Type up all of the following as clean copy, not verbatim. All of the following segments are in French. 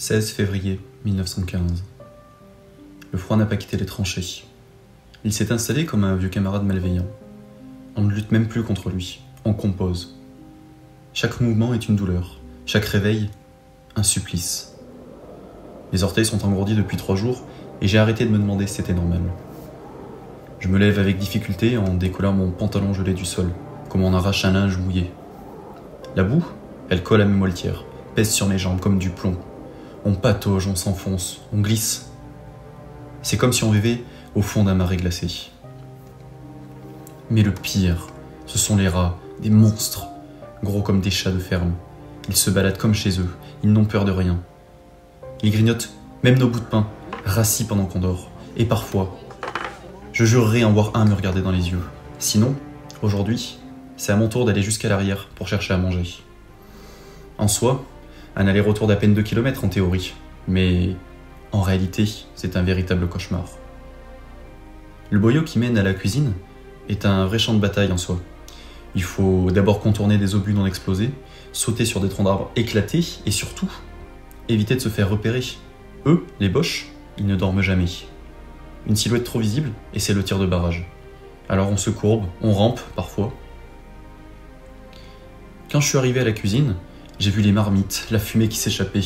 16 février 1915. Le froid n'a pas quitté les tranchées. Il s'est installé comme un vieux camarade malveillant. On ne lutte même plus contre lui, on compose. Chaque mouvement est une douleur, chaque réveil, un supplice. Les orteils sont engourdis depuis 3 jours et j'ai arrêté de me demander si c'était normal. Je me lève avec difficulté en décollant mon pantalon gelé du sol, comme on arrache un linge mouillé. La boue, elle colle à mes moelletières, pèse sur mes jambes comme du plomb. On patauge, on s'enfonce, on glisse. C'est comme si on vivait au fond d'un marais glacé. Mais le pire, ce sont les rats, des monstres, gros comme des chats de ferme. Ils se baladent comme chez eux, ils n'ont peur de rien. Ils grignotent même nos bouts de pain, rassis pendant qu'on dort. Et parfois, je jurerais en voir un me regarder dans les yeux. Sinon, aujourd'hui, c'est à mon tour d'aller jusqu'à l'arrière pour chercher à manger. En soi, un aller-retour d'à peine 2 km en théorie, mais en réalité, c'est un véritable cauchemar. Le boyau qui mène à la cuisine est un vrai champ de bataille en soi. Il faut d'abord contourner des obus non explosés, sauter sur des troncs d'arbres éclatés et surtout, éviter de se faire repérer. Eux, les Boches, ils ne dorment jamais. Une silhouette trop visible et c'est le tir de barrage. Alors on se courbe, on rampe parfois. Quand je suis arrivé à la cuisine, j'ai vu les marmites, la fumée qui s'échappait.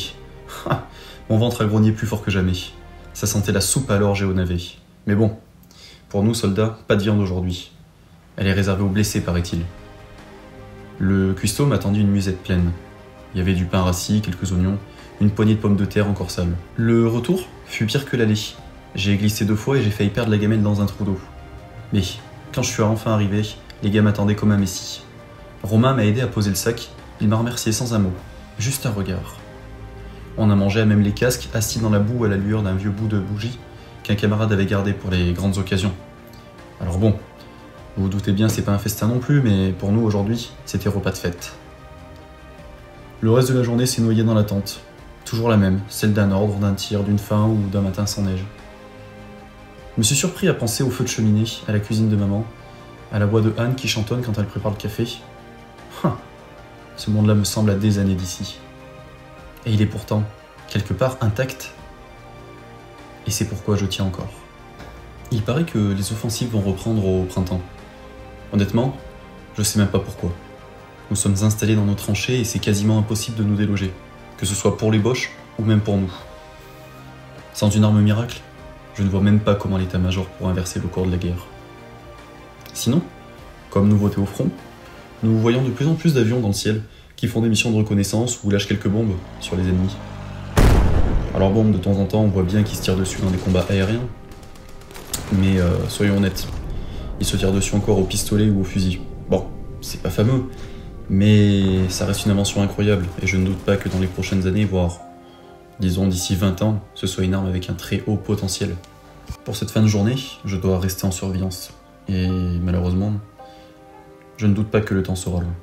Mon ventre a grogné plus fort que jamais. Ça sentait la soupe à l'orge et au navet. Mais bon, pour nous soldats, pas de viande aujourd'hui. Elle est réservée aux blessés, paraît-il. Le cuistot m'a tendu une musette pleine. Il y avait du pain rassis, quelques oignons, une poignée de pommes de terre encore sales. Le retour fut pire que l'aller. J'ai glissé 2 fois et j'ai failli perdre la gamelle dans un trou d'eau. Mais quand je suis enfin arrivé, les gars m'attendaient comme un messie. Romain m'a aidé à poser le sac. Il m'a remercié sans un mot, juste un regard. On a mangé à même les casques, assis dans la boue à la lueur d'un vieux bout de bougie qu'un camarade avait gardé pour les grandes occasions. Alors bon, vous vous doutez bien, c'est pas un festin non plus, mais pour nous aujourd'hui, c'était repas de fête. Le reste de la journée s'est noyé dans la tente. Toujours la même, celle d'un ordre, d'un tir, d'une faim ou d'un matin sans neige. Je me suis surpris à penser au feu de cheminée, à la cuisine de maman, à la voix de Anne qui chantonne quand elle prépare le café. Ce monde-là me semble à des années d'ici. Et il est pourtant, quelque part, intact. Et c'est pourquoi je tiens encore. Il paraît que les offensives vont reprendre au printemps. Honnêtement, je sais même pas pourquoi. Nous sommes installés dans nos tranchées et c'est quasiment impossible de nous déloger, que ce soit pour les Boches ou même pour nous. Sans une arme miracle, je ne vois même pas comment l'état-major pourra inverser le cours de la guerre. Sinon, comme nouveauté au front, nous voyons de plus en plus d'avions dans le ciel qui font des missions de reconnaissance ou lâchent quelques bombes sur les ennemis. Alors bon, de temps en temps, on voit bien qu'ils se tirent dessus dans des combats aériens, mais soyons honnêtes, ils se tirent dessus encore au pistolet ou au fusil. Bon, c'est pas fameux, mais ça reste une invention incroyable, et je ne doute pas que dans les prochaines années, voire, disons d'ici 20 ans, ce soit une arme avec un très haut potentiel. Pour cette fin de journée, je dois rester en surveillance, et malheureusement, je ne doute pas que le temps sera long.